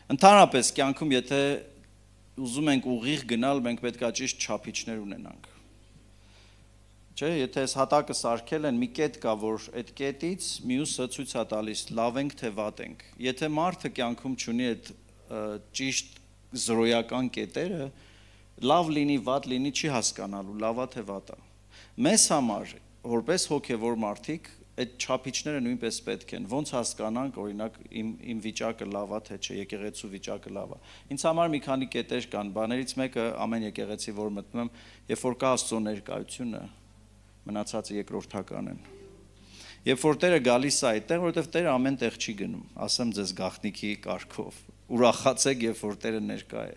Ընդհանրապես կյանքում եթե ուզում ենք ուղիղ գնալ, մենք պետք է ճիշտ չափիչներ ունենանք։ Չէ, եթե այս հատակը սարքել են, մի կետ կա, որ այդ կետից մյուսը ցույց է տալիս լավ ենք թե վատ ենք։ Եթե մարդը կյանքում չունի այդ ճիշտ զրոյական կետերը, լավ լինի, վատ լինի չի հասկանալու, լավա թե վատա։ Մեզ համար, որպես հոգևոր մարդիկ, այդ չափիչները նույնպես պետք են։ Ոնց հասկանանք, օրինակ, իմ վիճակը լավա թե չէ, եկեղեցու վիճակը լավա։ Ինձ համար մի քանի կետեր կան, բաներից մեկը ամեն եկեղեցի, որ մտնում եմ, երբ որ կա Աստծո ներկայությունը, մնացածը երկրորդական են։ Երբ որ Տերը գալիս է այդտեղ, որովհետև Տերը ամեն տեղ չի գնում, ասեմ ձեզ գաղտնիքի կարգով, ուրախացեք, երբ որ Տերը ներկա է։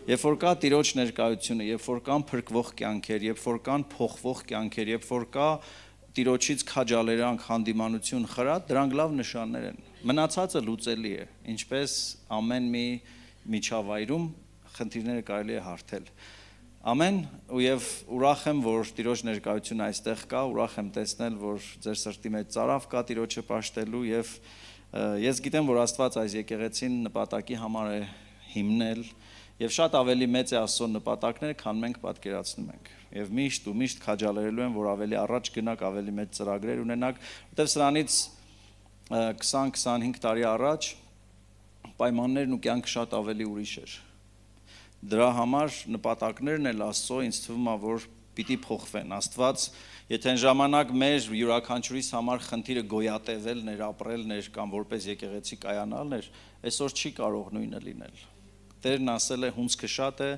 Երբ որ կա Տիրոջ ներկայությունը, երբ որ կան փրկվող կյանքեր, երբ որ կան փոխվող կյանքեր, երբ որ կա Տիրոջից քաջալերանք, հանդիմանություն, խրատ, դրանք լավ նշաններ են։ Մնացածը լուծելի է, ինչպես ամեն մի միջավայրում խնդիրները կարելի է հարթել։ Ամեն եւ ուրախ եմ, որ Տիրոջ ներկայությունը այստեղ կա, ուրախ եմ տեսնել, որ ձեր սրտի մեջ ծարավ կա Տիրոջը պաշտելու եւ ես գիտեմ, որ Աստված այս եկեղեցին նպատակի համար է հիմնել եւ շատ ավելի մեծ է Աստծո նպատակները, քան մենք պատկերացնում ենք։ Եվ միշտ քաջալերելու եմ, որ ավելի առաջ գնաք, ավելի մեծ ծրագրեր ունենաք, որտեղ սրանից 20-25 տարի առաջ պայմաններն ու կյանքը շատ ավելի ուրիշ էր։ Դրա համար նպատակներն էլ Աստծո ինձ թվում է, որ պիտի փոխվեն։ Աստված, եթե այն ժամանակ մեր յուրաքանչյուրիս համար խնդիրը գոյատևելն էր, ապրելն էր կամ որպես եկեղեցի կայանալն էր, այսօր չի կարող նույնը լինել։ Տերն ասել է հունձքը շատ է,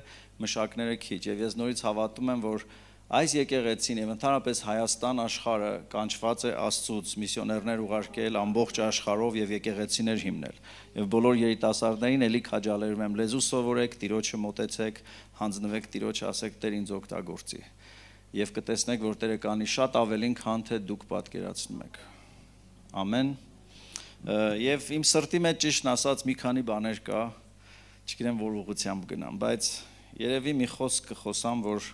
մշակները քիչ, եւ ես նորից հավատում եմ, որ այս եկեղեցին եւ ընդհանրապես Հայաստան աշխարհը կանչված է Աստծուց միսիոներներ ուղարկել ամբողջ աշխարհով եւ եկեղեցիներ հիմնել։ Եվ բոլոր երիտասարդներին էլի քաջալերում եմ լեզու սովորեք, Տիրոջը մոտեցեք, հանձնվեք Տիրոջը, ասեք Տեր ինձ օգտագործի։ Եվ կտեսնեք, որ Տերը կանի շատ ավելին, քան թե դուք պատկերացնում եք։ Ամեն։ Եվ իմ սրտի մեջ ճիշտն ասած մի քանի բաներ կա, չգիտեմ որ ուղղությամբ գնամ, բայց երևի մի խոսք կխոսամ, որ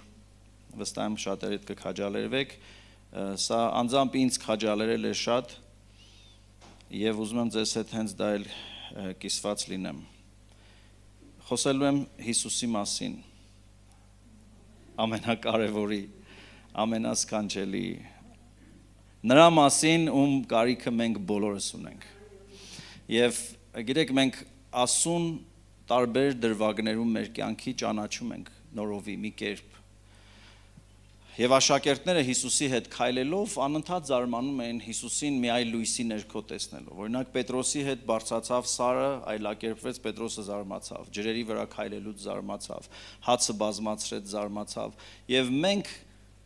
վստահ եմ շատերդ կքաջալերվեք, սա անձամբ ինձ քաջալերել է շատ եւ ուզում եմ ձեզ հետ հենց դա էլ կիսված լինեմ։ Խոսելու եմ Հիսուսի մասին, ամենակարևորի, ամենասքանչելի, նրա մասին, ում կարիքը մենք բոլորս ունենք։ Եվ գիտեք, մենք ասուն տարբեր դրվագներում մեր կյանքի ճանաչում ենք նորովի մի կերպ։ Եվ աշակերտները Հիսուսի հետ քայլելով անընդհատ զարմանում էին Հիսուսին մի այլ լույսի ներքո տեսնելով։ Օրինակ Պետրոսի հետ բարձրացավ Սարը, այլակերպվեց, Պետրոսը զարմացավ, ջրերի վրա քայլելուց զարմացավ, հացը բազմացրեց, զարմացավ։ Եվ մենք,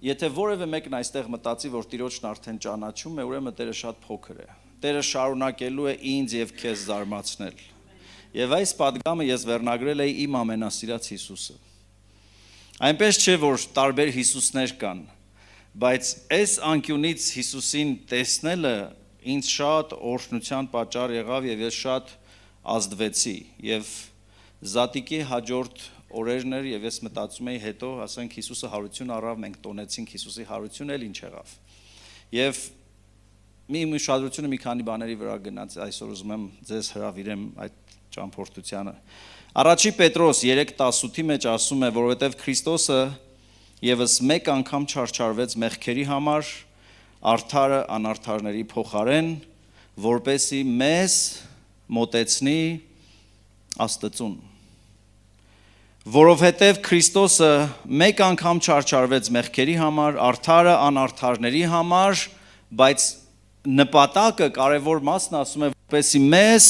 եթե որևէ մեկն այստեղ մտածի, որ Տիրոջն արդեն ճանաչում է, ուրեմն Տերը շատ փոքր է։ Տերը շարունակելու է ինձ եւ քեզ զարմացնել։ Եվ այս պատգամը ես վերնագրել էի իմ ամենասիրած Հիսուսը։ Այնպես չէ, որ տարբեր Հիսուսներ կան, բայց այս անկյունից Հիսուսին տեսնելը ինձ շատ օրհնության պատճառ եղավ եւ ես շատ ազդվեցի եւ զատիկի հաջորդ օրերն էր եւ ես մտածում էի հետո, ասենք Հիսուսը հարություն առավ, մենք տոնեցինք Հիսուսի հարությունը, էլ ինչ եղավ։ Եվ մի ուշադրությունը մի քանի բաների վրա գնաց, այսօր ուզում եմ ձեզ հրավիրեմ այդ ճամփորդությանը։ Առաջի Պետրոս 3:18-ի մեջ ասում է, որովհետև Քրիստոսը եւս մեկ անգամ չարչարվեց մեղքերի համար, արդարը անարդարների փոխարեն, որպեսի մեզ մոտեցնի Աստծուն։ Որովհետև Քրիստոսը մեկ անգամ չարչարվեց մեղքերի համար, արդարը անարդարների համար, բայց նպատակը կարևոր մասն ասում է, որպեսի մեզ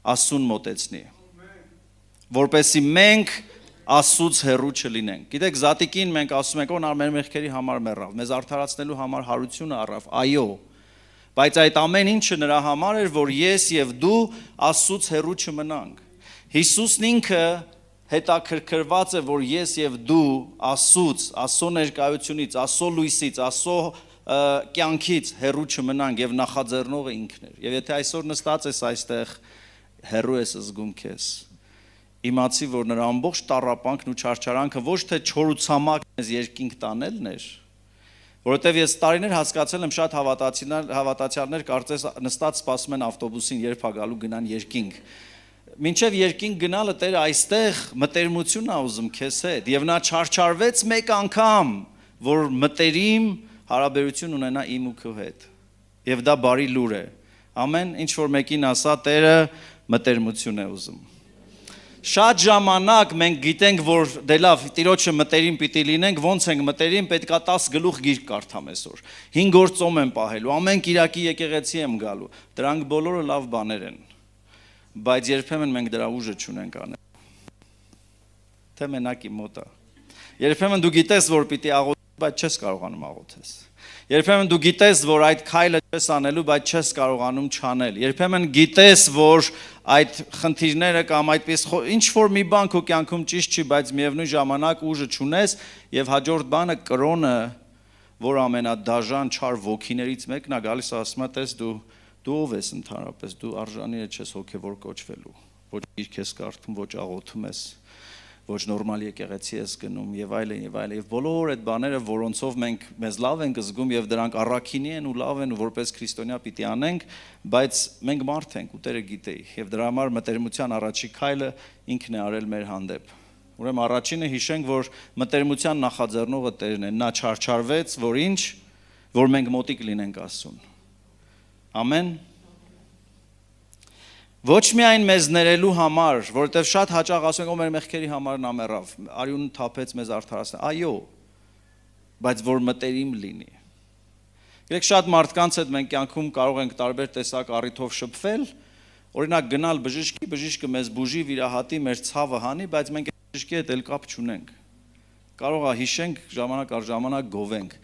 Աստծուն մոտեցնի։ Որպեսի մենք Աստծուց հեռու չլինենք։ Գիտեք, զատիկին մենք ասում ենք, որ նա մեր մեղքերի համար մեռավ, մեզ արդարացնելու համար հարությունը առավ, այո, բայց այդ ամեն ինչը նրա համար էր, որ ես եւ դու Աստծուց հեռու չմնանք։ Հիսուսն ինքը հետաքրքրված է, որ ես եւ դու Աստծուց, Աստծո ներկայությունից, Աստծո լույսից, Աստծո կյանքից հեռու չմնանք եւ նախաձեռնողը ինքն էր։ Եվ եթե այսօր նստած ես այստեղ, հեռու ես զգում քեզ, իմացի, որ նրա ամբողջ տառապանքն ու չարչարանքը ոչ թե չորուցամակն ես երկինք տանելն էր, որովհետև ես տարիներ հասկացել եմ շատ հավատացյալներ կարծես նստած սպասում են ավտոբուսին, երբ է գալու գնան երկինք։ Մինչև երկինք գնալը Տերը այստեղ մտերմություն ա ուզում քեզ հետ եւ նա չարչարվեց մեկ անգամ, որ մտերիմ հարաբերություն ունենա իմ ու քո հետ։ Եվ դա բարի լուր է։ Ամեն ինչ որ մեկին ասա Տերը մտերմություն է ուզում։ Շատ ժամանակ մենք գիտենք, որ դե լավ, Տիրոջը մտերիմ պիտի լինենք, ոնց ենք մտերիմ, պետքա 10 գլուխ գիրք կարդամ այսօր։ 5 օր ծոմ եմ պահելու, ամեն Կիրակի եկեղեցի եմ գալու։ Դրանք բոլորը լավ բաներ են։ Բայց երբեմն մենք դրա ուժը չունենք անել։ Թե մենակի մոտ է։ Երբեմն դու գիտես, որ պիտի աղոթես, բայց չես կարողանում աղոթես։ Երբեմն դու գիտես, որ այդ քայլը չես անելու, բայց չես կարողանում չանել։ Երբեմն գիտես, որ այդ խնդիրները կամ այդպես ինչ որ մի բան քո կյանքում ճիշտ չի, բայց միևնույն ժամանակ ուժը չունես եւ հաջորդ բանը կրոնը, որ ամենադաժան չար ոգիներից մեկն է գալիս ասում է, տես դու ով ես ընդհանրապես, դու արժանի չես հոգևոր կոչվելու, ոչ գիրք ես կարդում, ոչ աղոթում ես, ոչ նորմալ եկեղեցի ես գնում եւ այլն եւ այլն եւ բոլոր այդ բաները, որոնցով մենք մեզ լավ ենք զգում եւ դրանք առաքինի են ու լավ են ու որպես քրիստոնյա պիտի անենք, բայց մենք մարդ ենք ու Տերը գիտե եւ դրա համար մտերմության առաջի քայլը ինքն է արել մեր հանդեպ։ Ուրեմն առաջինը հիշենք, որ մտերմության նախաձեռնողը Տերն է, նա չարչարվեց, որ ինչ, որ մենք մոտիկ լինենք Աստծուն։ Ամեն։ Ոչ միայն մեզ ներելու համար, որովհետև շատ հաճախ ասում ենք, մեր մեղքերի համար նա մեռավ, արյուն թափեց մեզ արդարացնել։ Այո, բայց որ մտերիմ լինի։ Գիտեք, շատ մարդկանց հետ մենք կյանքում կարող ենք տարբեր տեսակ առիթով շփվել, օրինակ գնալ բժշկի, բժիշկը մեզ բուժի, վիրահատի, մեր ցավը հանի, բայց մենք այդ բժշկի հետ էլ կապ չունենք։ Կարող է հիշենք, ժամանակ առ ժամանակ գովենք։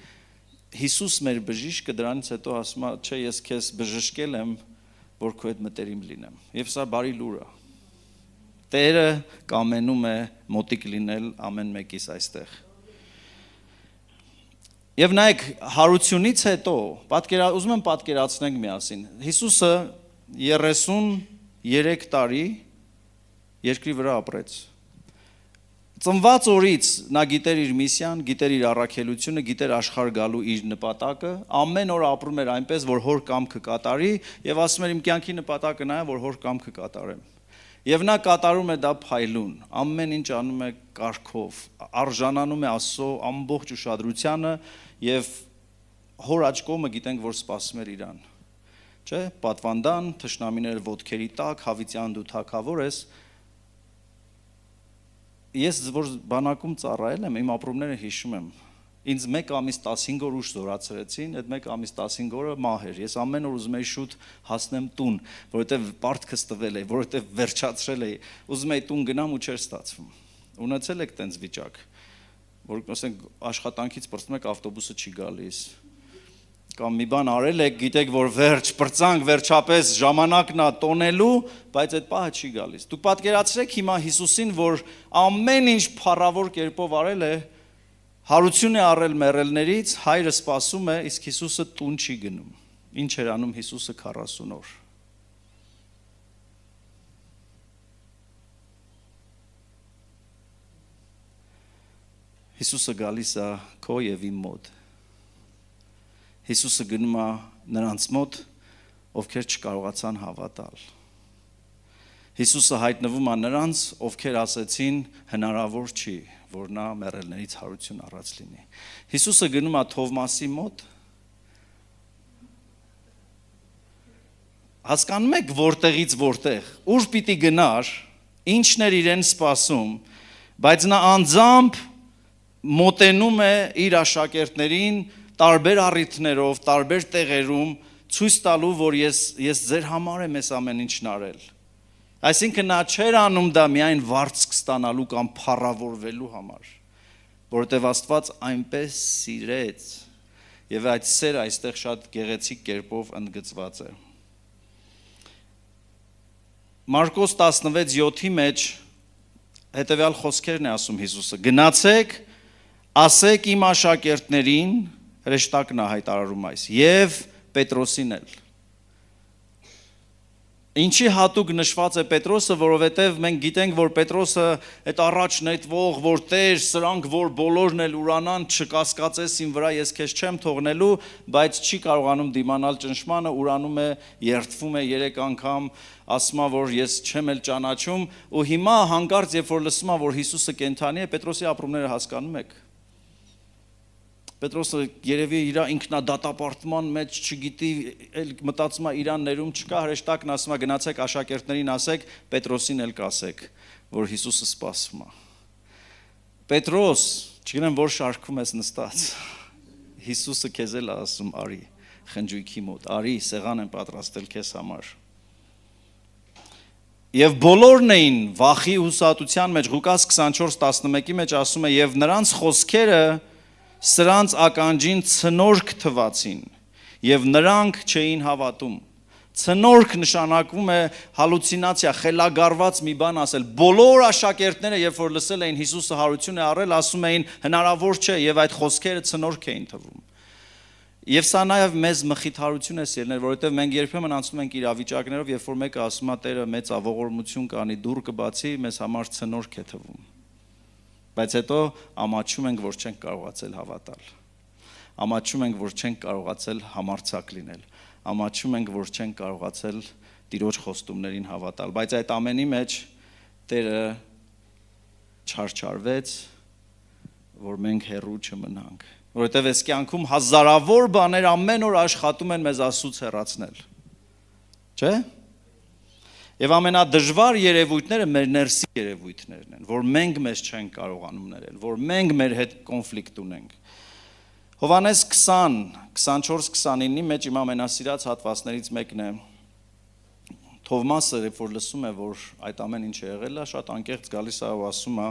Հիսուս մեր բժիշկը դրանից հետո ասում է, չէ, ես քեզ բժշկել եմ, որ քո հետ մտերիմ լինեմ։ Եվ սա բարի լուր է։ Տերը կամենում է մոտիկ լինել ամեն մեկիս այստեղ։ Եվ նայեք, հարությունից հետո, ուզում եմ պատկերացնենք միասին, Հիսուսը 33 տարի երկրի վրա ապրեց։ Ծնված օրից նա գիտեր իր միսիան, գիտեր իր առաքելությունը, գիտեր աշխարհ գալու իր նպատակը, ամեն օր ապրում էր այնպես, որ հոր կամքը կատարի եւ ասում էր իմ կյանքի նպատակը նա է, որ հոր կամքը կատարեմ։ Եվ նա կատարում է դա փայլուն, ամեն ինչ անում է կարգով, արժանանում է Աստծո ամբողջ ուշադրությանը եւ հոր աջ կողմը գիտենք, որ սպասում էր իրան։ Չէ՞, պատվանդան, թշնամիները ոտքերի տակ, հավիտյան դու թագավոր ես։ Ես որ բանակում ծառայել եմ, իմ ապրումները հիշում եմ։ Ինձ 1 ամիս 15 օր ուշ զորացրեցին, այդ 1 ամիս 15 օրը մահ էր։ Ես ամեն օր ուզում էի շուտ հասնեմ տուն, որովհետև պարտքս տվել էի, որովհետև վերջացրել էի։ Ուզում էի տուն գնամ ու չէր ստացվում։ Ունեցել եք տենց վիճակ, որ ասենք աշխատանքից պրծում եք ավտոբուսը չի գալիս։ Կամ մի բան արել եք, գիտեք, որ վերջ, պրծանք, վերջապես ժամանակն է տոնելու, բայց այդ պահը չի գալիս։ Դուք պատկերացրեք հիմա Հիսուսին, որ ամեն ինչ փառավոր կերպով արել է, հարություն է առել մեռելներից, հայրը սպասում է, իսկ Հիսուսը տուն չի գնում։ Ինչ էր անում Հիսուսը 40 օր։ Հիսուսը գալիս է քո եւ իմ մոտ։ Հիսուսը գնում է նրանց մոտ, ովքեր չկարողացան հավատալ։ Հիսուսը հայտնվում է նրանց, ովքեր ասեցին հնարավոր չի, որ նա մեռելներից հարություն առած լինի։ Հիսուսը գնում է Թովմասի մոտ։ Հասկանում եք որտեղից որտեղ, ուր պիտի գնար, ինչն էր իրեն սպասում, բայց նա անձամբ մոտենում է իր աշակերտներին տարբեր առիթներով, տարբեր տեղերում ցույց տալու, որ ես ձեր համար եմ այս ամեն ինչն արել։ Այսինքն նա չէր անում դա միայն վարձք ստանալու կամ փառավորվելու համար, որովհետև Աստված այնպես սիրեց, եւ այդ սերը այստեղ շատ գեղեցիկ կերպով ընդգծված է։ Մարկոս 16:7-ի մեջ հետևյալ խոսքերն է ասում Հիսուսը. գնացեք, ասեք իմ աշակերտներին, հրեշտակն է հայտարարում այս, եւ Պետրոսին էլ։ Ինչի հատուկ նշված է Պետրոսը, որովհետև մենք գիտենք, որ Պետրոսը այդ առաջ նետվող, որ Տեր, սրանք որ բոլորն էլ ուրանան, չկասկածես իմ վրա, ես քեզ չեմ թողնելու, բայց չի կարողանում դիմանալ ճնշմանը, ուրանում է, երդվում է 3 անգամ, ասում է, որ ես չեմ էլ ճանաչում, ու հիմա հանկարծ երբ որ լսում է, որ Հիսուսը կենդանի է, Պետրոսի ապրումները հասկանում եք։ Պետրոսը երևի իր ինքնադատապարտման մեջ չգիտի, էլ մտածում է իրան ներում չկա, հրեշտակն ասում է գնացեք աշակերտներին ասեք, Պետրոսին էլ կասեք, որ Հիսուսը սպասում է։ Պետրոս, չգիտեմ որ շարքում ես նստած, Հիսուսը քեզ էլ ասում արի, խնջույքի մոտ, արի, սեղան եմ պատրաստել քեզ համար։ Եվ բոլորն էին վախի հուսահատության մեջ, Ղուկաս 24:11-ի մեջ ասում է, եւ նրանց խոսքերը սրանց ականջին ցնորք թվացին եւ նրանք չէին հավատում։ Ցնորք նշանակվում է հալուցինացիա, խելագարված մի բան ասել։ Բոլոր աշակերտները, երբ որ լսել էին Հիսուսը հարություն է առել, ասում էին հնարավոր չէ եւ այդ խոսքերը ցնորք էին թվում։ Եվ սա նաեւ մեզ մխիթարություն է սիրելիներ, որովհետեւ մենք երբեմն անցնում ենք իրավիճակներով, երբ որ մեկը ասում է Տերը մեծ աղողորմություն կանի, դուր կբացի, մեզ համար ցնորք է թվում։ Բայց հետո ամաչում ենք, որ չենք կարողացել հավատալ։ Ամաչում ենք, որ չենք կարողացել համարձակ լինել։ Ամաչում ենք, որ չենք կարողացել Տիրոջ խոստումներին հավատալ։ Բայց այդ ամենի մեջ Տերը չարչարվեց, որ մենք հեռու չմնանք։ Որովհետև այս կյանքում հազարավոր բաներ ամեն օր աշխատում են մեզ Աստծուց հեռացնել։ Չէ՞։ Եվ ամենադժվար երևույթները մեր ներսի երևույթներն են, որ մենք մեզ չենք կարողանում ներել, որ մենք մեր հետ կոնֆլիկտ ունենք։ Հովհաննես 20:24-29-ի մեջ իմ ամենասիրած հատվածներից մեկն է։ Թովմասը, երբ որ լսում է, որ այդ ամեն ինչ եղել է, շատ անկեղծ գալիս է ու ասում է,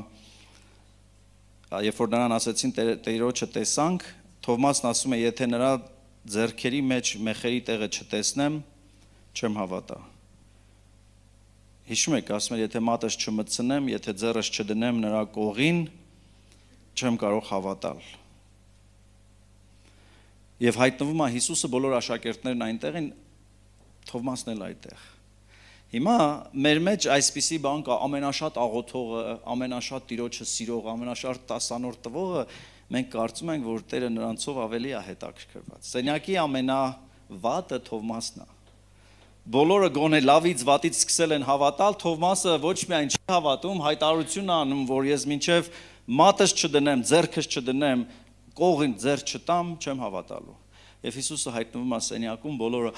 երբ որ նրան ասեցին Տերոջը տեսանք, Թովմասն ասում է, եթե նրա ձեռքերի մեջ մեխերի տեղը չտեսնեմ, չեմ հավատա։ Հիշում եք, ասում եմ, եթե մատս չմտցնեմ, եթե ձեռս չդնեմ նրա կողին, չեմ կարող հավատալ։ Եվ հայտնվում է Հիսուսը, բոլոր աշակերտներն այնտեղ են, Թովմասն էլ այդտեղ։ Հիմա մեր մեջ այսպիսի բան կա, ամենաշատ աղոթողը, ամենաշատ Տիրոջը սիրողը, ամենաշատ տասանորդ տվողը, մենք կարծում ենք, որ Տերը նրանցով ավելի է հետաքրքրված։ Սենյակի ամենավատը Թովմասն է։ Բոլորը գոնե լավից վատից սկսել են հավատալ, Թովմասը ոչ միայն չի հավատում, հայտարարություն անում, որ ես մինչև մատս չդնեմ, ձեռքս չդնեմ, կողին ձեռ չտամ, չեմ հավատալու։ Եվ Հիսուսը հայտնվում է սենյակում, բոլորը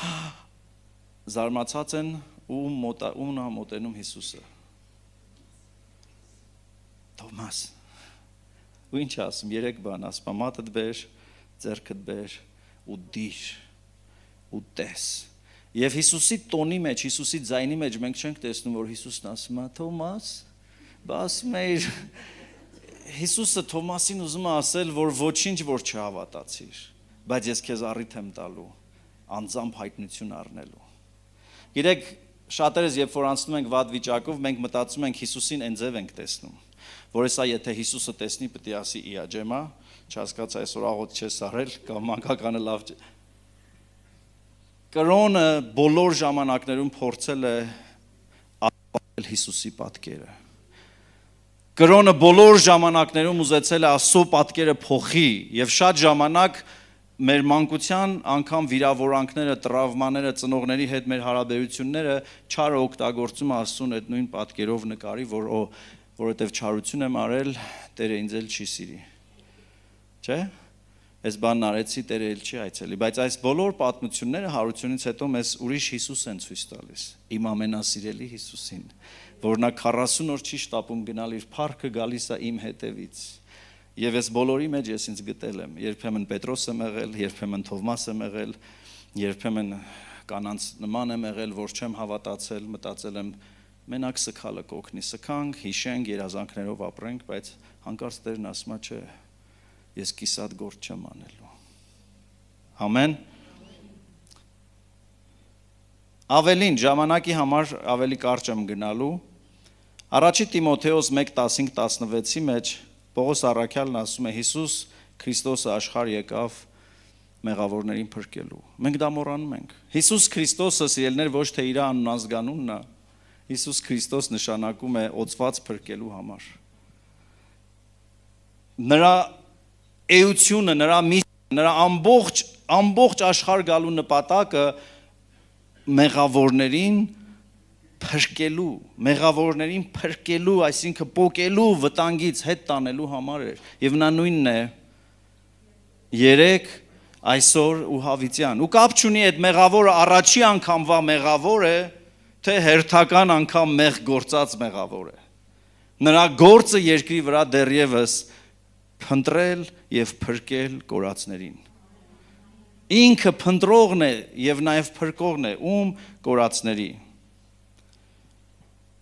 զարմացած են ումն է մոտենում Հիսուսը։ Թովմաս, ու ինչ ասում, 3 բան, ասում, մատդ բեր, ձեռքդ բեր, ու դիր, ու տես։ Եվ Հիսուսի տոնի մեջ, Հիսուսի ձայնի մեջ մենք չենք տեսնում, որ Հիսուսն ասում է, Թովմաս, ասում է Հիսուսը Թովմասին ուզում է ասել, որ ոչինչ որ չհավատացիր, բայց ես քեզ առիթ եմ տալու, անձամբ հայտնություն առնելու։ Գիտեք, շատերս երբ որ անցնում ենք վատ վիճակով, մենք մտածում ենք Հիսուսին այն ձև ենք տեսնում, որ հեսա եթե Հիսուսը տեսնի, պետք է ասի իա ջեմա, չհասկացա այսօր աղոթ չես արել, կամ մանկականը լավ չէ։ Կրոնը բոլոր ժամանակներում փորձել է ապահովել Հիսուսի պատկերը։ Կրոնը բոլոր ժամանակներում ուզեցել է Աստծո պատկերը փոխի եւ շատ ժամանակ մեր մանկության անգամ վիրավորանքները, տրավմաները, ծնողների հետ մեր հարաբերությունները չարը օգտագործում Աստծուն այդ նույն պատկերով նկարի, որովհետև չարություն եմ արել, Տերը ինձ էլ չի սիրի։ Չէ՞։ Այս բանն արեցի, Տերը էլ չի այցելի, բայց այս բոլոր պատմությունները հարությունից հետո մեզ ուրիշ Հիսուս են ցույց տալիս, իմ ամենասիրելի Հիսուսին, որ նա 40 օր չի շտապում գնալ իր փառքը գալիս է իմ հետևից։ Եվ այս բոլորի մեջ ես ինձ գտել եմ, երբեմն Պետրոս եմ եղել, երբեմն Թովմաս եմ եղել, երբեմն կանանց նման եմ եղել, որ չեմ հավատացել, մտածել եմ մենակ սքալը կօգնի, սքանք, հիշենք, երազանքներով ապրենք, բայց հանկարծ Տերն ասում է չէ, ես կիսատ գործ չեմ անելու։ Ամեն։ Ավելին, ժամանակի համար ավելի կարճ եմ գնալու, առաջի Տիմոթեոս 1:15-16-ի մեջ Պողոս առաքյալն ասում է Հիսուս Քրիստոսը աշխարհ եկավ մեղավորներին փրկելու։ Մենք դա մոռանում ենք։ Հիսուս Քրիստոսը, սիրելիներ, ոչ թե իր անուն ազգանունն է, Հիսուս Քրիստոս նշանակում է օծված փրկելու համար։ Նրա էությունը, նրա միսիան, նրա ամբողջ աշխարհ գալու նպատակը մեղավորներին փրկելու, այսինքն պոկելու վտանգից հետ տանելու համար էր։ Եվ նա նույնն է երեք, այսօր ու հավիտյան։ Ու կապ չունի այդ մեղավորը առաջի անգամվա մեղավոր է, թե հերթական անգամ մեղ գործած մեղավոր է։ Նրա գործը երկրի վրա դեռևս փնտրել եւ փրկել կորածներին։ Ինքը փնտրողն է եւ նաեւ փրկողն է ում կորածների։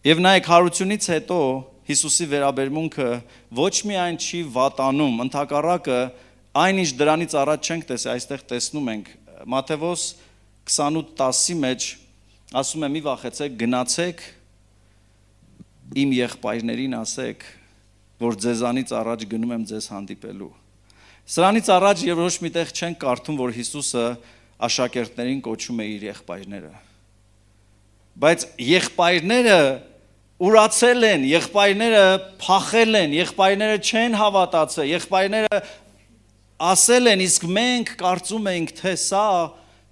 Եվ նայեք հարությունից հետո Հիսուսի վերաբերմունքը ոչ միայն չի վատանում, ընդհակառակը այնինչ դրանից առաջ չենք տեսել, այստեղ տեսնում ենք Մատթեոս 28:10-ի մեջ ասում է՝ մի վախեցեք, գնացեք իմ եղբայրներին ասեք, որ ձեզանից առաջ գնում եմ ձեզ հանդիպելու։ Սրանից առաջ եւ ոչ միտեղ չենք կարդում, որ Հիսուսը աշակերտներին կոչում է իր եղբայրները։ Բայց եղբայրները ուրացել են, եղբայրները փախել են, եղբայրները չեն հավատացել, եղբայրները ասել են, իսկ մենք կարծում ենք, թե սա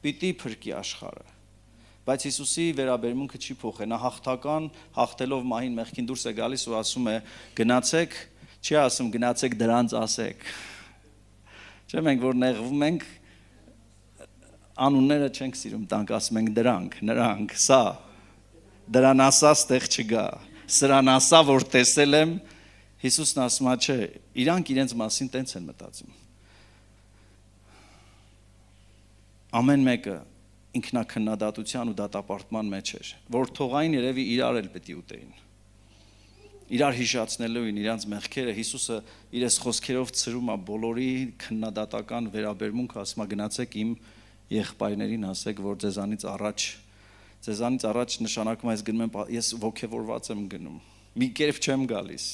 պիտի փրկի աշխարհը։ Բայց Հիսուսի վերաբերմունքը չի փոխել, նա հաղթելով մահին մեղքին դուրս է գալիս ու ասում է գնացեք, չի ասում գնացեք դրանց ասեք։ Չէ՞ մենք որ նեղվում ենք, անունները չենք սիրում տանք, ասում ենք դրանք, նրանք, սա, դրան ասա ստեղ չգա, սրան ասա որ տեսել եմ, Հիսուսն ասում է չէ, իրանք իրենց մասին տենց են մտածում։ Ամեն մեկը ինքնակննադատության ու դատապարտման մեջ էր, որ թողային երևի իրար էլ պետք է ուտեին։ Իրար հիշացնելու են իրանց մեղքերը, Հիսուսը իրես խոսքերով ցրում է բոլորի քննադատական վերաբերմունքը, ասում է գնացեք իմ եղբայրներին ասեք, որ ձեզանից առաջ նշանակում է ես գնում եմ, ես ոգևորված եմ գնում, մի կերպ չեմ գալիս։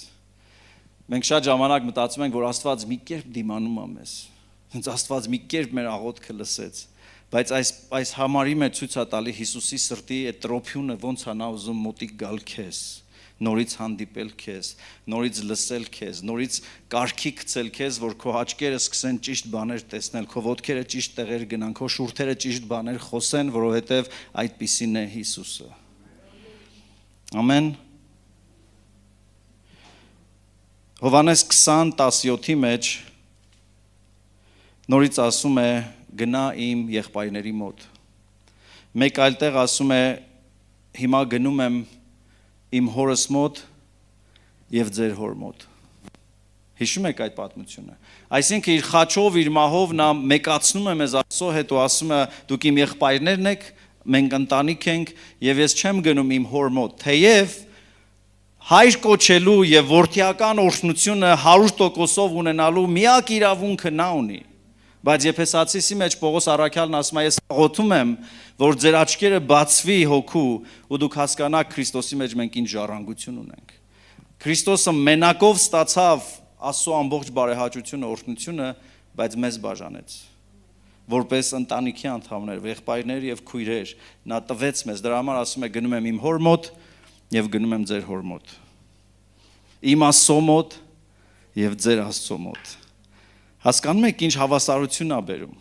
Մենք շատ ժամանակ մտածում ենք, որ Աստված մի կերպ դիմանում է մեզ, հենց Աստված մի կերպ մեր աղոթքը լսեց։ Բայց այս համարի մեջ ցույց է տալի Հիսուսի սրտի այդ տրոփյունը ոնց է նա ուզում մոտիկ գալ քեզ, նորից հանդիպել քեզ, նորից լսել քեզ, նորից կարգի գցել քեզ, որ քո աչքերը սկսեն ճիշտ բաներ տեսնել, քո ոտքերը ճիշտ տեղեր գնան, քո շուրթերը ճիշտ բաներ խոսեն, որովհետև այդպիսին է Հիսուսը։ Ամեն։ Հովհաննես 20:17-ի մեջ նորից ասում է գնա իմ եղբայրների մոտ։ Մեկ այլ տեղ ասում է հիմա գնում եմ իմ հորս մոտ եւ ձեր հոր մոտ։ Հիշում եք այդ պատմությունը։ Այսինքն իր խաչով, իր մահով նա մեկացնում է մեզ Աստծո հետ ու ասում է դուք իմ եղբայրներն եք, մենք ընտանիք ենք եւ ես չեմ գնում իմ հոր մոտ, թեև հայր կոչելու եւ որդիական օրհնությունը 100%-ով ունենալու միակ իրավունքը նա ունի։ Բայց Եփեսացիի մեջ Պողոս առաքյալն ասում է ես աղոթում եմ, որ ձեր աչքերը բացվի հոգու ու դուք հասկանաք Քրիստոսի մեջ մենք ինչ ժառանգություն ունենք։ Քրիստոսը մենակով ստացավ Աստծո ամբողջ բարեհաճությունը, օրհնությունը, բայց մեզ բաժանեց։ Որպես ընտանիքի անդամներ, եղբայրներ եւ քույրեր, նա տվեց մեզ։ Դրա համար ասում է գնում եմ իմ հոր մոտ եւ գնում եմ ձեր հոր մոտ։ Իմ Աստծո մոտ եւ ձեր Աստծո մոտ։ Հասկանում եք ինչ հավասարություն է բերում։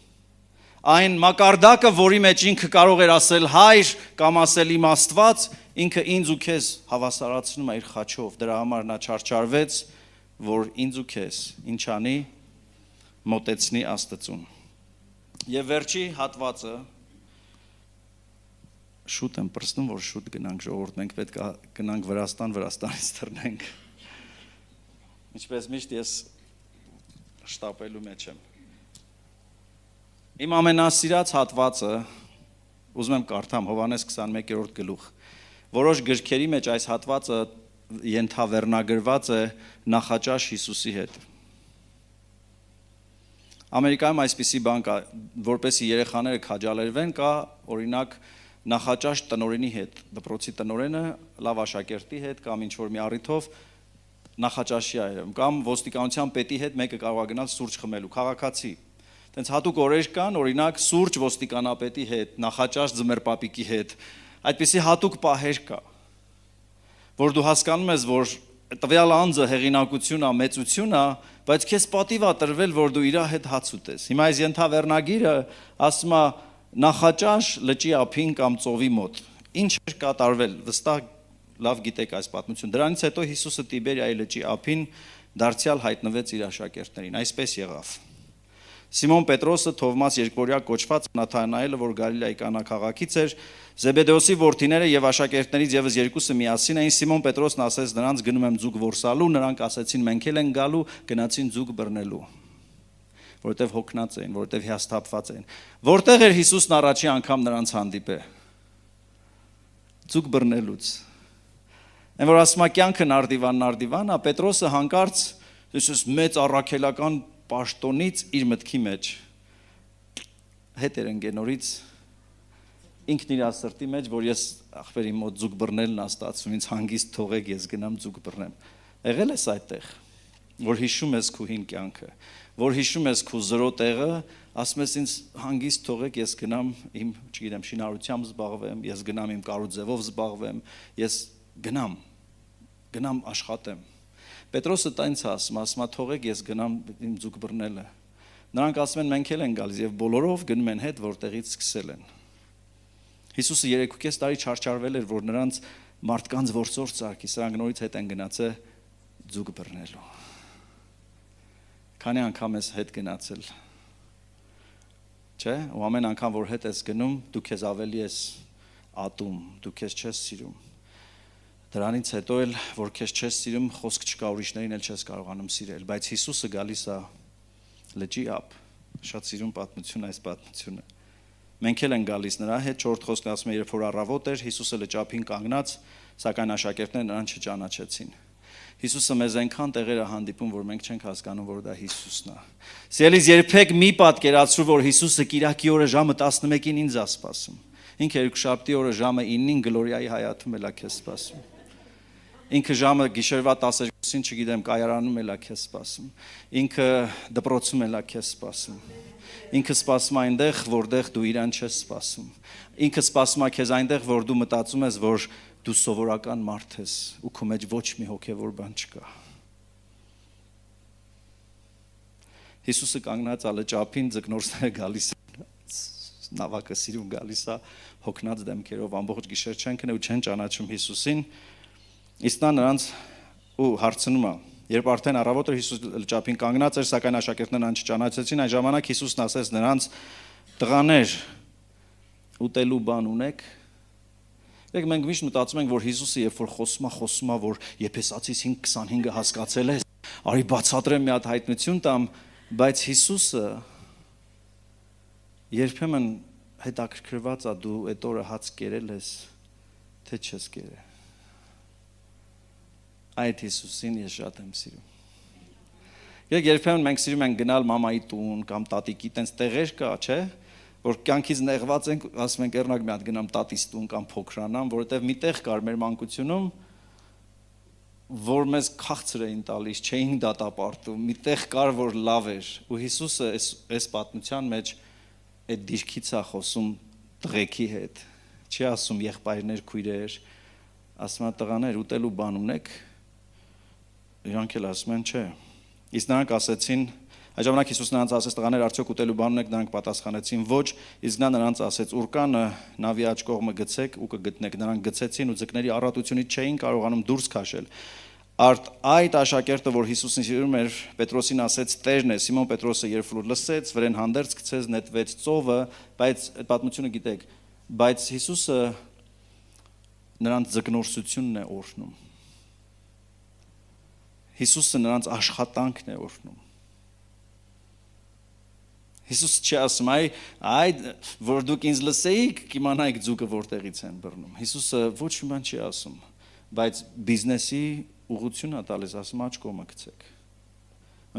Այն մակարդակը, որի մեջ ինքը կարող էր ասել հայր կամ ասել իմ Աստված, ինքը ինձ ու քեզ հավասարացնում է իր խաչով։ Դրա համար նա չարչարվեց, որ ինձ ու քեզ ինչ անի, մոտեցնի Աստծուն։ Եվ վերջի հատվածը շուտ եմ պրծնում, որ շուտ գնանք ժողովուրդ, մենք պետք է գնանք Վրաստանից թռնենք։ Ինչպես միշտ ես շտապելու մեջ եմ։ Իմ ամենասիրած հատվածը ուզում եմ կարդամ Հովհաննես 21-րդ գլուխ։ Որոշ գրքերի մեջ այս հատվածը ենթավեռնագրված է նախաճաշ Հիսուսի հետ։ Ամերիկայում այսպիսի բան կա, որպեսզի երեխաները քաջալերվեն, կա օրինակ նախաճաշ տնօրենի հետ, դպրոցի տնօրենը լավ աշակերտի հետ կամ ինչ-որ մի առիթով նախաճաշի այրում, կամ ոստիկանության պետի հետ մեկը կարող է գնալ սուրճ խմելու, քաղաքացի։ Տենց հատուկ օրեր կան, օրինակ սուրճ ոստիկանապետի հետ, նախաճաշ ձմեռպապիկի հետ, այդպիսի հատուկ պահեր կա, որ դու հասկանում ես, որ տվյալ անձը հեղինակություն է, մեծություն է, բայց քեզ պատիվ է տրվել, որ դու իր հետ հաց ուտես։ Հիմա այս ենթավեռնագիրը ասում է նախաճաշ լճի ափին կամ ծովի մոտ։ Ինչ էր կատարվել, վստահ լավ գիտեք այս պատմություն։ Դրանից հետո Հիսուսը Տիբերիայի լճի ափին դարձյալ հայտնվեց իր աշակերտներին, այսպես եղավ։ Սիմոն Պետրոսը, Թովմաս երկորյա կոչված, Նաթանայելը, որ Գալիլեայի Կանա քաղաքից էր, Զեբեդեոսի որդիները եւ աշակերտներից եւս երկուսը միասին էին։ Սիմոն Պետրոսն ասեց նրանց գնում եմ ձուկ որսալու, նրանք ասեցին մենք էլ ենք գալու, գնացին ձուկ բռնելու, որովհետեւ հոգնած էին, որովհետեւ հիասթափված էին։ Որտեղ էր Հիսուսն առաջի անգամ նրանց հանդիպե։ Ձուկ բռնելուց։ Այն որ ասում է կյանքը նարդիվան, Պետրոսը հանկարծ այսպես մեծ առաքելական պաշտոնից իր մտքի մեջ հետ էր ընկենորից ինքն իր սրտի մեջ, որ ես ախպերի մոտ ձուկ բռնելն է ստացվում, ինձ հանգիստ թողեք, ես գնամ ձուկ բռնեմ։ Եղել ես այդտեղ, որ հիշում ես քո հին կյանքը, որ հիշում ես քո զրո տեղը, ասում ես ինձ հանգիստ թողեք, ես գնամ իմ, չգիտեմ, շինարարությամբ զբաղվեմ, ես գնամ իմ կարուձևով զբաղվեմ, ես գնամ աշխատեմ։ Պետրոսը տենց ասում թողեք ես գնամ իմ ձուկ բռնելը։ Նրանք ասում են մենք էլ են գալիս եւ բոլորով գնում են հետ որտեղից սկսել են։ Հիսուսը 3.5 տարի չարչարվել էր, որ նրանց մարդկանց որսորդ ծարկի, սրանք նորից հետ են գնացել ձուկ բռնելու։ Քանի անգամ ես հետ գնացել։ Չէ՞, ու ամեն անգամ որ հետ ես գնում, դու քեզ ավելի ես ատում, դու քեզ չես սիրում։ Դրանից հետո էլ, որ քեզ չես սիրում, խոսք չկա, ուրիշներին էլ չես կարողանում սիրել, բայց Հիսուսը գալիս է լճի ափ, շատ սիրուն պատմություն այս պատմությունը։ Մենք էլ են գալիս նրա հետ, 4 խոսքն ասում է, երբ որ առավոտ էր, Հիսուսը լճափին կանգնած, սակայն աշակերտները նրան չճանաչեցին։ Հիսուսը մեզ այնքան տեղեր է հանդիպում, որ մենք չենք հասկանում, որ դա Հիսուսն է։ Սիրելիս, երբեք մի պատկերացրու, որ Հիսուսը կիրակի օրը ժամը 11-ին ինձ է սպասում։ Ինքը երկուշաբթի օրը ժամը 9-ին Գլորիայի հայաթում էլ է քեզ սպասում։ Ինքը ժամը գիշերվա 12-ին, չգիտեմ, կայարանում էլ է քեզ սպասում։ Ինքը դպրոցում էլ է քեզ սպասում։ Ինքը սպասում է այնտեղ, որտեղ դու իրան չես սպասում։ Ինքը սպասում է քեզ այնտեղ, որ դու մտածում ես, որ դու սովորական մարդ ես ու քո մեջ ոչ մի հոգևոր բան չկա։ Հիսուսը կանգնած է լճափին, ձկնորսները գալիս են, նավակը սիրուն գալիս է, հոգնած դեմքերով, ամբողջ գիշեր չեն քնել ու չեն ճանաչում Հիսուսին։ Իսկ նա նրանց ու հարցնում է, երբ արդեն առավոտը Հիսուս լճափին կանգնած էր, սակայն աշակերտներն նրան չճանաչեցին, այն ժամանակ Հիսուսն ասեց նրանց. «Տղաներ, ուտելու բան ունեք»։ Մենք միշտ մտածում ենք, որ Հիսուսը երբ որ խոսում է, որ Եփեսացիս 5:25-ը հասկացել ես, արի բացատրեմ մի հատ հայտնություն տամ, բայց Հիսուսը երբեմն հետաքրքրված է դու այդ օրը հաց կերել ես, թե չես կերել։ Այդ Հիսուսին ես շատ եմ սիրում։ Երբեմն մենք սիրում ենք գնալ մամայի տուն կամ տատիկի տենց տեղեր կա, չէ՞, որ կյանքից նեղված ենք, ասում ենք երնակ մի հատ գնամ տատիս տուն կամ փոքրանամ, որովհետև մի տեղ կար մեր մանկությունում, որ մեզ քաղցր էին տալիս, չէին դատապարտում, մի տեղ կար, որ լավ էր, ու Հիսուսը այս պատմության մեջ այդ դիրքից է խոսում տղեկի հետ, չի ասում եղբայրներ, քույրեր, ասում է տղաներ, ուտելու բան ունեք։ Իրանք էլ ասում են չէ։ Իսկ նրանք ասեցին, այդ ժամանակ Հիսուսը նրանց ասեց տղաներ, արդյոք ուտելու բան ունեք, նրանք պատասխանեցին ոչ, իսկ նա նրանց ասեց ուրկանը նավի աջ կողմը գցեք ու կգտնեք։ Նրանք գցեցին ու ձկների առատությունից չէին կարողանում դուրս քաշել։ Այդ աշակերտը, որ Հիսուսին սիրում էր, Պետրոսին ասեց Տերն է, Սիմոն Պետրոսը երբ որ լսեց, վրեն հանդերձ գցեց, նետվեց ծովը, բայց այդ պատմությունը գիտեք, բայց Հիսուսը նրանց ձկնորսությունն է օրհնում։ Հիսուսը նրանց աշխատանքն է օրհնում։ Հիսուսը չի ասում, որ դուք ինձ լսեիք, կիմանայիք ձուկը որտեղից են բռնում։ Հիսուսը ոչ մի բան չի ասում, բայց բիզնեսի ուղղություն է տալիս, ասում աջ կողմը գցեք։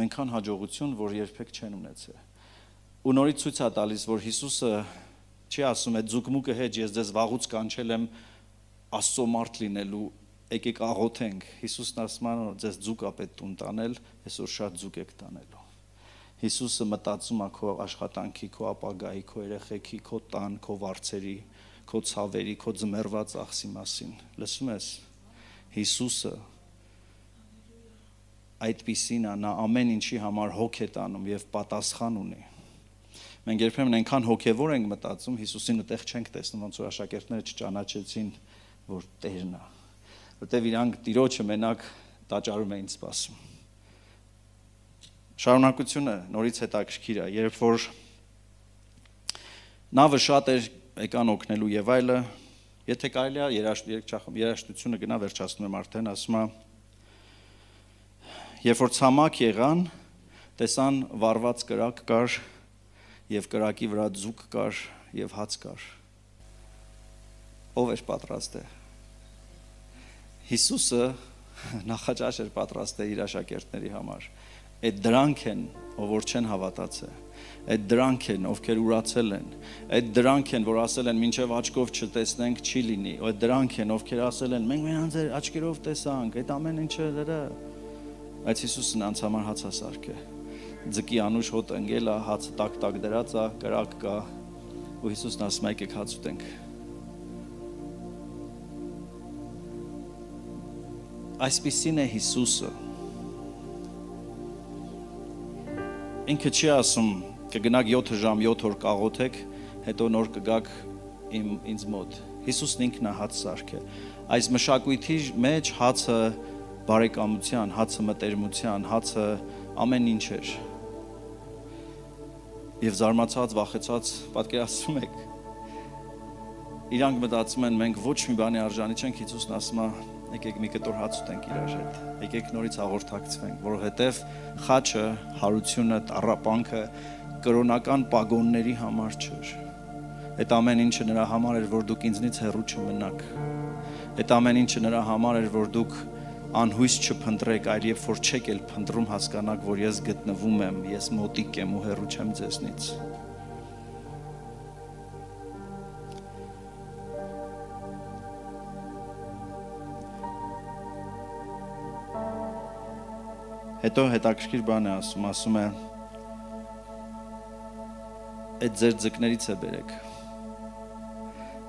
Այնքան հաջողություն, որ երբեք չեն ունեցել։ Ու նորից ցույց է տալիս, որ Հիսուսը չի ասում, այդ ձուկմուկը հետ ես ձեզ վաղուց կանչել եմ Աստծո մարդ լինելու, եկեք աղոթենք։ Հիսուսն ասում է, ձեզ ձուկ է պետք տուն տանել, այսօր շատ ձուկ եք տանելու։ Հիսուսը մտածում է քո աշխատանքի, քո ապագայի, քո երեխեքի, քո տան, քո վարձերի, քո ցավերի, քո ձմեռված աղսի մասին։ Լսում ես։ Հիսուսը այդպիսին է, նա ամեն ինչի համար հոգ է տանում եւ պատասխան ունի։ Մենք երբեմն այնքան հոգևոր ենք մտածում, Հիսուսին այդտեղ չենք տեսնում, ոնց որ աշակերտները չճանաչեցին, որ Տերն է, որտեվ իրանք Տիրոջը մենակ տաճարում էին սպասում։ Շարունակությունը նորից հետաքրքիր է, երբ որ նավը շատ էր եկան օգնելու եւ այլը, եթե կարելի է երաժշտությունը գնա վերջացնում եմ արդեն, ասում է, երբ որ ցամաք եղան, տեսան վառված կրակ կար եւ կրակի վրա ձուկ կար եւ հաց կար։ Ով էր պատրաստել։ Հիսուսը նախաճաշ էր պատրաստել իր աշակերտների համար։ Այդ դրանք են, ով չեն հավատացել։ Այդ դրանք են, ովքեր ուրացել են։ Այդ դրանք են, որ ասել են մինչև աչքով չտեսնենք չի լինի։ Այդ դրանք են, ովքեր ասել են մենք մենան ձեր աչքերով տեսանք, այդ ամեն ինչը դրա։ Բայց Հիսուսը նրանց համար հաց է սարքել։ Ձկի անուշ հոտ ընկել է, հացը տակ դրած է, կրակ կա, ու Հիսուսն ասում է եկեք հաց ուտենք։ Այսպիսին է Հիսուսը։ Ինքը չի ասում կգնաք 7 ժամ 7 օր կաղոթեք, հետո նոր կգաք ինձ մոտ։ Հիսուսն ինքն է հաց սարքել։ Այս մշակույթի մեջ հացը բարեկամության, հացը մտերմության, հացը ամեն ինչ էր։ Եվ զարմացած, վախեցած պատկերացնում եք։ Իրանք մտածում են մենք ոչ մի բանի արժանի չենք, Հիսուսն ասում է եկեք մի կտոր հաց ուտենք իրար հետ։ Եկեք նորից հաղորդակցվենք, որովհետև խաչը, հարությունը, տառապանքը կրոնական պագոնների համար չէր։ Այդ ամեն ինչը նրա համար էր, որ դուք ինձնից հեռու չմնաք։ Այդ ամեն ինչը նրա համար էր, որ դուք անհույս չփնտրեք, այլ երբ որ չեք էլ փնտրում հասկանաք, որ ես գտնվում եմ, ես մոտիկ եմ ու հեռու չեմ ձեզնից։ Հետո հետաքրքիր բան է ասում է այդ ձեր ձկներից է բերեք,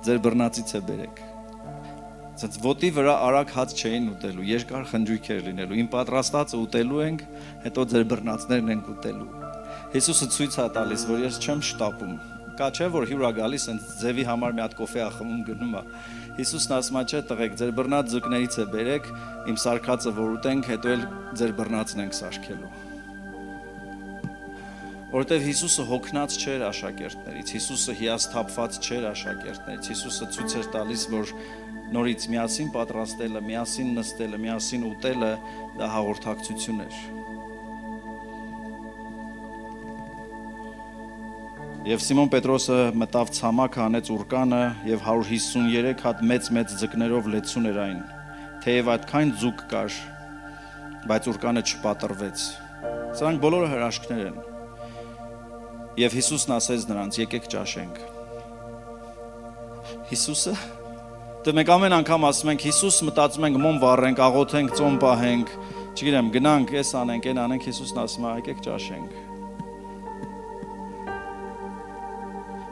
ձեր բռնածից է բերեք։ Ցած ոտի վրա արագ հաց չէին ուտելու, երկար խնջույք էր լինելու, իմ պատրաստածը ուտելու ենք, հետո ձեր բռնածներն ենք ուտելու։ Հիսուսը ցույց է տալիս, որ ես չեմ շտապում։ Կա չէ, որ հյուր է գալիս, հենց ձևի համար մի հատ կոֆե ա խմում գնում է։ Հիսուսն ասում է, չէ, տղեկ, ձեր բռնած ձկներից է բերեք, իմ սարքածը որ ուտենք, հետո էլ ձեր բռնածն ենք սարքելու։ Որտեվ Հիսուսը հոգնած չէր աշակերտներից, Հիսուսը հիասթափված չէր աշակերտներից, Հիսուսը ցույց էր տալիս, որ նորից միասին պատրաստելը, միասին նստելը, միասին ուտելը դա հաղորդակցություն էր։ Եվ Սիմոն Պետրոսը մտավ ցամաքը, հանեց ուրկանը եւ 153 հատ մեծ ձկներով լեցուն էր այն։ Թեև այդքան ձուկ կար, բայց ուրկանը չպատրվեց։ Սրանք բոլորը հրաշքներ են։ Եվ Հիսուսն ասեց նրանց. եկեք ճաշենք։ Հիսուսը դե մենք ամեն անգամ ասում ենք Հիսուս, մտածում ենք մոմ վառենք, աղոթենք, ծոմ պահենք, չգիտեմ, գնանք, էս անենք, այն անենք, Հիսուսն ասում է եկեք ճաշենք։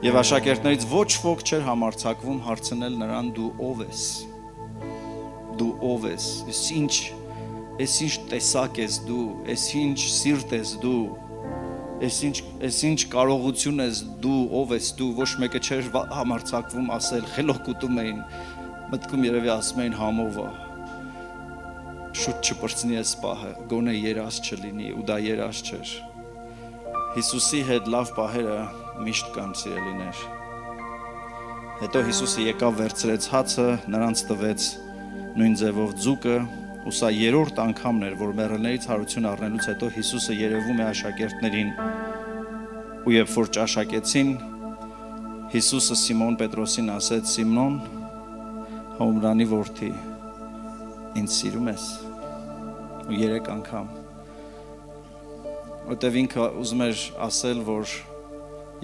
Եվ աշակերտներից ոչ ոք չէր համարձակվում հարցնել նրան դու ով ես։ Դու ով ես։ Էս ինչ տեսակ ես դու, էս ինչ սիրտ ես դու, էս ինչ կարողություն ես դու, ով ես դու, ոչ մեկը չէր համարձակվում ասել, խելոք ուտում էին, մտքում երևի ասում էին համով է։ Շուտ չպրծնի այս պահը, գոնե երազ չլինի, ու դա երազ չէր։ Հիսուսի հետ լավ պահերը միշտ կան, սիրելիներ։ Հետո Հիսուսը եկավ վերցրեց հացը, նրանց տվեց նույն ձևով ձուկը, ու սա երրորդ անգամն էր, որ մեռելներից հարություն առնելուց հետո Հիսուսը երևում է աշակերտներին, ու երբ որ ճաշակեցին, Հիսուսը Սիմոն Պետրոսին ասեց. Սիմոն, Հոմրանի որդի, ինձ սիրում ես։ Ու 3 անգամ։ Որտև ինքը ուզում էր ասել, որ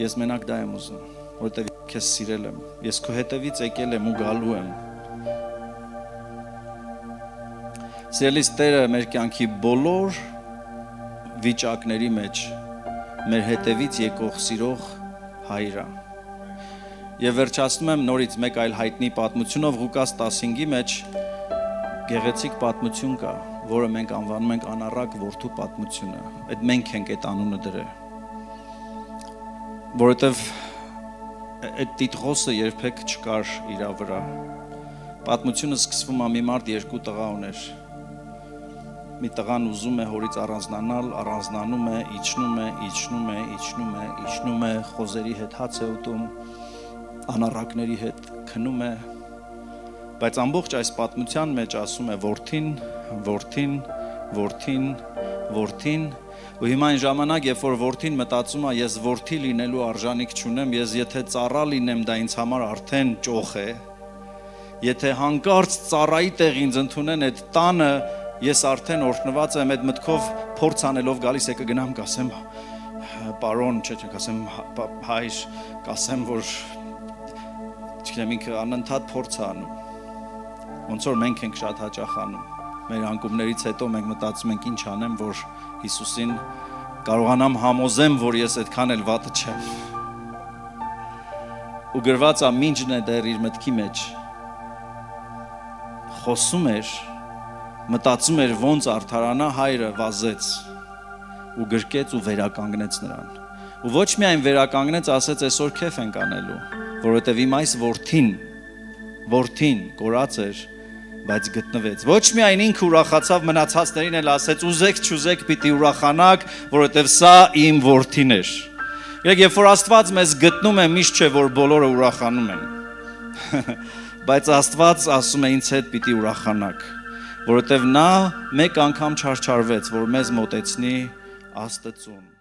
ես մենակ դա եմ ուզում, որտև քեզ սիրել եմ, ես քո հետևից եկել եմ ու գալու եմ։ Սիրելիս Տերը մեր կյանքի բոլոր վիճակների մեջ մեր հետևից եկող սիրող հայրը։ Եվ վերջացնում եմ նորից մեկ այլ հայտնի պատմությունով Ղուկաս 15-ի մեջ գեղեցիկ պատմություն կա, որը մենք անվանում ենք անառակ որդու պատմությունը։ Այդ մենք ենք այդ անունը դրել։ Որովհետև այդ Տիտղոսը երբեք չկար իր վրա։ Պատմությունը սկսվում է մի մարդ երկու տղա ուներ։ Մի տղան ուզում է հորից առանձնանալ, առանձնանում է, իջնում է, խոզերի հետ հաց է ուտում, անառակների հետ քնում է, բայց ամբողջ այս պատմության մեջ ասում է որդին, ու հիմա այն ժամանակ, երբ որ որդին մտածում է, ես որդի լինելու արժանիք չունեմ, ես եթե ծառա լինեմ, դա ինձ համար արդեն ճոխ է, եթե հանկարծ ծառայի տեղ ինձ ընդունեն այդ տանը, ես արդեն օրհնված եմ, այդ մտքով փորձ անելով գալիս է կգնամ կասեմ պարոն, կասեմ հայր, կասեմ որ չգիտեմ ինքը անընդհատ փորձ է անում։ Ոնց որ մենք ենք շատ հաճախ անում։ Մեր անկումներից հետո մենք մտածում ենք ինչ անեմ, որ Հիսուսին կարողանամ համոզեմ, որ ես այդքան էլ վատը չեմ։ Ու գրված է մինչն է դեռ իր մտքի մեջ։ Խոսում էր մտածում էր ոնց արդարանա, հայրը վազեց ու գրկեց ու վերականգնեց նրան։ Ու ոչ միայն վերականգնեց, ասեց այսօր քեֆ ենք անելու, որովհետև իմ այս որդին կորած էր, բայց գտնվեց։ Ոչ միայն ինքը ուրախացավ, մնացածներին էլ ասեց ուզեք չուզեք պիտի ուրախանաք, որովհետև սա իմ որդին էր։ Երբ որ Աստված մեզ գտնում է, միշտ չէ որ բոլորը ուրախանում են։ Բայց Աստված ասում է ինձ հետ պիտի ուրախանաք, որովհետև նա մեկ անգամ չարչարվեց, որ մեզ մոտեցնի Աստծուն։